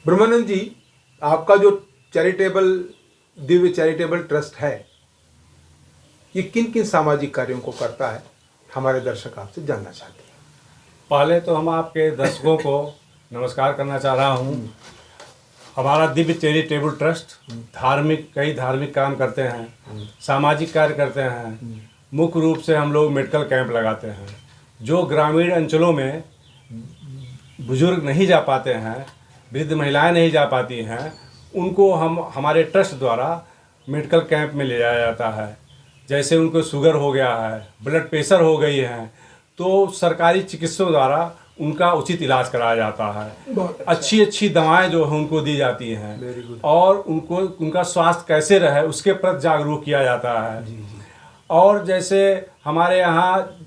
ब्रह्मानंद जी, आपका जो Divya charitable trust है, ये किन किन सामाजिक कार्यों को करता है, हमारे दर्शक आपसे जानना चाहते हैं। पहले तो हम आपके दर्शकों को नमस्कार करना चाह रहा हूँ। हमारा दिव्य चैरिटेबल ट्रस्ट कई धार्मिक काम करते हैं, सामाजिक कार्य करते हैं। मुख्य रूप से हम लोग मेडिकल कैंप लगाते हैं। जो ग्रामीण अंचलों में बुजुर्ग नहीं जा पाते हैं, वृद्ध महिलाएं नहीं जा पाती हैं, उनको हमारे ट्रस्ट द्वारा मेडिकल कैंप में ले जाया जाता है। जैसे उनको शुगर हो गया है, ब्लड प्रेशर हो गई है, तो सरकारी चिकित्सकों द्वारा उनका उचित इलाज कराया जाता है। अच्छी अच्छी दवाएं जो है उनको दी जाती हैं और उनका स्वास्थ्य कैसे रहे उसके प्रति जागरूक किया जाता है। और जैसे हमारे यहाँ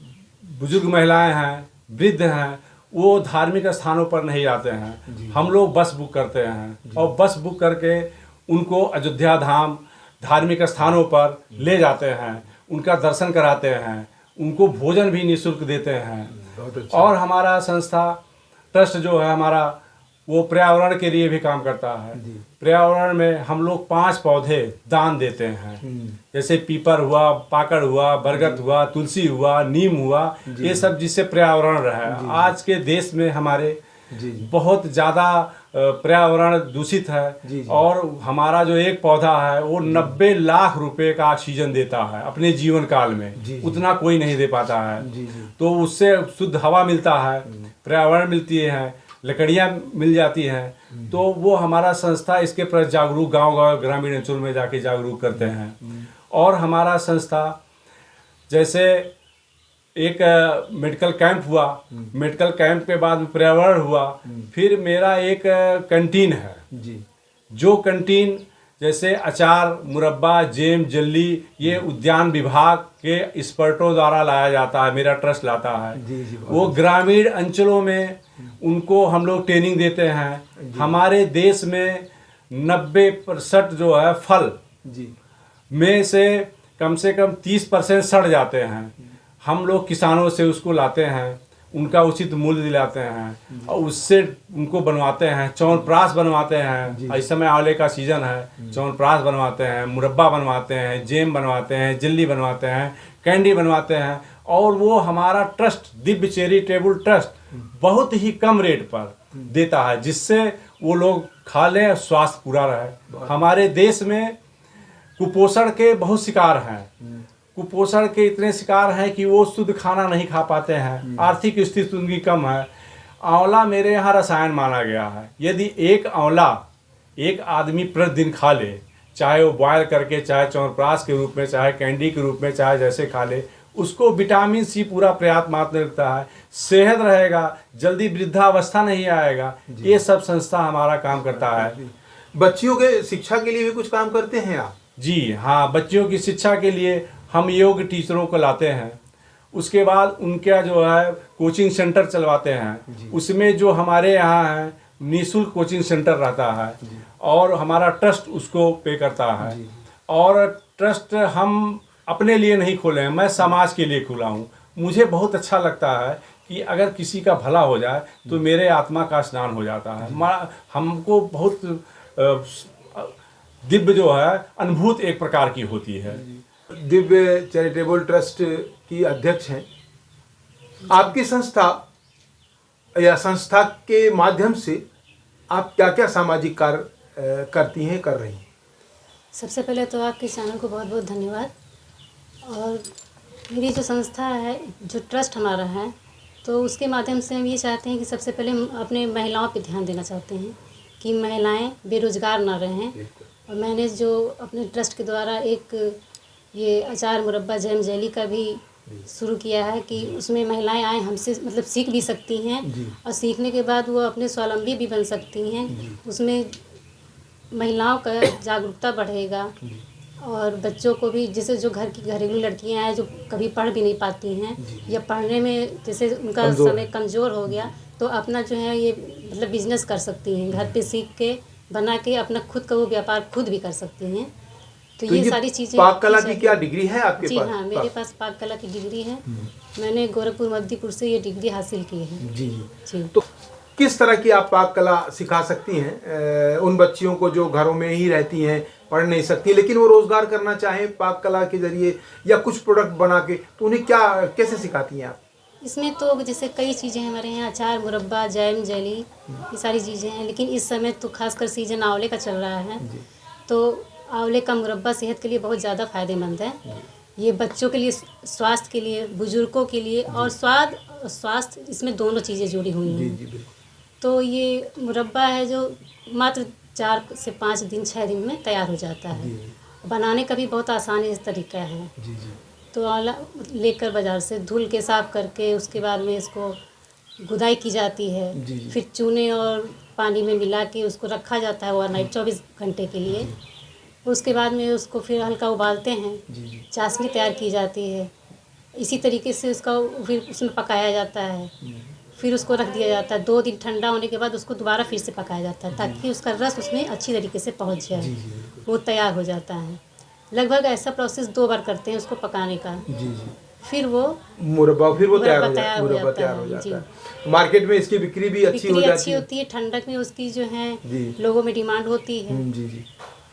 बुजुर्ग महिलाएं हैं, वृद्ध हैं, वो धार्मिक स्थानों पर नहीं जाते हैं। हम लोग बस बुक करते हैं और बस बुक करके उनको अयोध्या धाम धार्मिक स्थानों पर ले जाते हैं, उनका दर्शन कराते हैं, उनको भोजन भी निःशुल्क देते हैं। और हमारा संस्था ट्रस्ट जो है हमारा, वो पर्यावरण के लिए भी काम करता है। पर्यावरण में हम लोग 5 पौधे दान देते हैं, जैसे पीपल हुआ, पाकड़ हुआ, बरगद हुआ, तुलसी हुआ, नीम हुआ, ये सब जिससे पर्यावरण रहे। आज के देश में हमारे बहुत ज़्यादा पर्यावरण दूषित है और हमारा जो एक पौधा है वो 90 लाख रुपए का ऑक्सीजन देता है अपने जीवन काल में। उतना कोई नहीं दे पाता है। तो उससे शुद्ध हवा मिलता है, पर्यावरण मिलती है, लकड़ियाँ मिल जाती हैं। तो वो हमारा संस्था इसके प्रति जागरूक गांव ग्रामीण अंचल में जाके जागरूक करते हैं। और हमारा संस्था जैसे एक मेडिकल कैंप हुआ, मेडिकल कैंप के बाद पर्यावरण हुआ, फिर मेरा एक कैंटीन है जो कैंटीन जैसे अचार, मुरब्बा, जेम, जल्ली, ये उद्यान विभाग के एक्सपर्टों द्वारा लाया जाता है, मेरा ट्रस्ट लाता है। वो ग्रामीण अंचलों में उनको हम लोग ट्रेनिंग देते हैं। हमारे देश में 90% जो है फल में से कम 30% सड़ जाते हैं। हम लोग किसानों से उसको लाते हैं, उनका उचित मूल्य दिलाते हैं और उससे उनको बनवाते हैं, च्यवनप्राश बनवाते हैं। इस समय आंवले का सीजन है, च्यवनप्राश बनवाते हैं, मुरब्बा बनवाते हैं, जेम बनवाते हैं, जल्ली बनवाते हैं, कैंडी बनवाते हैं। और वो हमारा ट्रस्ट दिव्य चैरिटेबल ट्रस्ट बहुत ही कम रेट पर देता है, जिससे वो लोग खा लें, स्वास्थ्य पूरा रहे। हमारे देश में कुपोषण के बहुत शिकार हैं। कुपोषण के इतने शिकार हैं कि वो शुद्ध खाना नहीं खा पाते हैं, आर्थिक स्थिति उनकी कम है। आंवला मेरे यहाँ रसायन माना गया है। यदि एक आंवला एक आदमी प्रतिदिन खा ले, चाहे वो बॉयल करके, चाहे च्यवनप्राश के रूप में, चाहे कैंडी के रूप में, चाहे जैसे खा ले, उसको विटामिन सी पूरा पर्याप्त मात्रा में मिलता है, सेहत रहेगा, जल्दी वृद्धावस्था नहीं आएगा। ये सब संस्था हमारा काम करता है। बच्चियों के शिक्षा के लिए भी कुछ काम करते हैं आप? जी हाँ, बच्चियों की शिक्षा के लिए हम योग टीचरों को लाते हैं। उसके बाद उनका जो है कोचिंग सेंटर चलवाते हैं। उसमें जो हमारे यहाँ है निःशुल्क कोचिंग सेंटर रहता है और हमारा ट्रस्ट उसको पे करता है। और ट्रस्ट हम अपने लिए नहीं खोले हैं, मैं समाज के लिए खुला हूँ। मुझे बहुत अच्छा लगता है कि अगर किसी का भला हो जाए तो मेरे आत्मा का स्नान हो जाता है। हमको बहुत दिव्य जो है अनुभूति एक प्रकार की होती है। दिव्य चैरिटेबल ट्रस्ट की अध्यक्ष हैं। आपकी संस्था या संस्था के माध्यम से आप क्या क्या सामाजिक कार्य करती हैं, कर रही हैं? सबसे पहले तो आपके चैनल को बहुत बहुत धन्यवाद। और मेरी जो संस्था है, जो ट्रस्ट हमारा है, तो उसके माध्यम से हम ये चाहते हैं कि सबसे पहले हम अपने महिलाओं पे ध्यान देना चाहते हैं कि महिलाएं बेरोज़गार ना रहें। और मैंने जो अपने ट्रस्ट के द्वारा एक ये अचार, मुरब्बा, जैम, जेली का भी शुरू किया है कि उसमें महिलाएं आएँ, हमसे मतलब सीख भी सकती हैं और सीखने के बाद वो अपने स्वावलंबी भी बन सकती हैं। उसमें महिलाओं का जागरूकता बढ़ेगा और बच्चों को भी, जैसे जो घर की घरेलू लड़कियां हैं जो कभी पढ़ भी नहीं पाती हैं या पढ़ने में जैसे उनका समय कमज़ोर हो गया, तो अपना जो है ये मतलब बिजनेस कर सकती हैं, घर पे सीख के बना के अपना खुद का वो व्यापार खुद भी कर सकती हैं। तो ये सारी चीज़ें। पाक कला की क्या डिग्री है आपके जी पास? हाँ, मेरे पास पाक कला की डिग्री है। मैंने गोरखपुर मध्यपुर से ये डिग्री हासिल की है। जी जी। तो किस तरह की आप पाक कला सिखा सकती हैं उन बच्चियों को जो घरों में ही रहती हैं, पढ़ नहीं सकती, लेकिन वो रोज़गार करना चाहें पाक कला के ज़रिए या कुछ प्रोडक्ट बना के, तो उन्हें क्या कैसे सिखाती हैं आप? इसमें तो जैसे कई चीज़ें हमारे यहाँ, अचार, मुरब्बा, जैम, जेली, ये सारी चीज़ें हैं। लेकिन इस समय तो खासकर सीजन आंवले का चल रहा है, तो आंवले का मुरब्बा सेहत के लिए बहुत ज़्यादा फ़ायदेमंद है। ये बच्चों के लिए, स्वास्थ्य के लिए, बुजुर्गों के लिए, और स्वास्थ्य इसमें दोनों चीज़ें जुड़ी हुई हैं। जी बिल्कुल। तो ये मुरब्बा है जो मात्र 4 से 5 दिन 6 दिन में तैयार हो जाता है। बनाने का भी बहुत आसान तरीका है। जी। तो आंवला लेकर बाज़ार से धुल के साफ़ करके उसके बाद में इसको गुदाई की जाती है। जी। फिर चूने और पानी में मिला के उसको रखा जाता है ओवरनाइट 24 घंटे के लिए। उसके बाद में उसको फिर हल्का उबालते हैं। जी। चाशनी तैयार की जाती है। इसी तरीके से उसका फिर उसमें पकाया जाता है। फिर उसको रख दिया जाता है। 2 दिन ठंडा होने के बाद उसको दोबारा फिर से पकाया जाता है, ताकि उसका रस उसमें अच्छी तरीके से पहुंच जाए। वो तैयार हो जाता है। लगभग ऐसा प्रोसेस 2 बार करते हैं उसको पकाने का। जी। फिर वो मुरब्बा तैयार हो मुरब्बा जाता है। जी। मार्केट में इसकी बिक्री भी अच्छी हो जाती है। होती है। ठंडक में उसकी जो है जी। लोगों में डिमांड होती है। जी।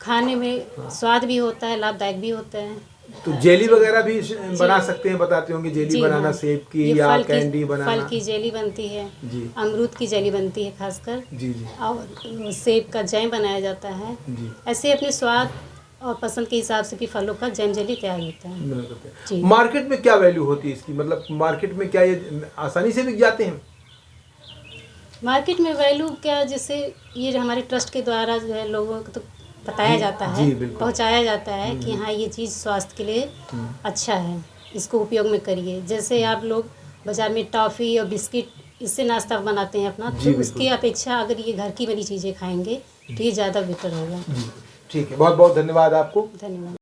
खाने में स्वाद भी होता है, लाभदायक भी होता है। तो जेली वगैरह भी बना सकते हैं, बताते होंगे जेली बनाना, हाँ। सेब की ये या कैंडी बनाना। फल की जेली बनती है। जी। अमरूद की जेली बनती है खासकर। जी। और सेब का जैम बनाया जाता है। जी। ऐसे अपने स्वाद और पसंद के हिसाब से भी फलों का जैम जेली तैयार होता है। जी। मार्केट में क्या वैल्यू होती है इसकी, मतलब मार्केट में क्या ये आसानी से बिक जाते हैं? मार्केट में वैल्यू क्या, जैसे ये हमारे ट्रस्ट के द्वारा जो है लोगों को तो बताया जाता है, पहुंचाया जाता है कि हाँ ये चीज़ स्वास्थ्य के लिए अच्छा है, इसको उपयोग में करिए। जैसे आप लोग बाज़ार में टॉफ़ी और बिस्किट इससे नाश्ता बनाते हैं अपना, तो उसकी अपेक्षा अगर ये घर की बनी चीज़ें खाएंगे तो ये ज़्यादा बेटर होगा। ठीक है, बहुत बहुत धन्यवाद आपको। धन्यवाद।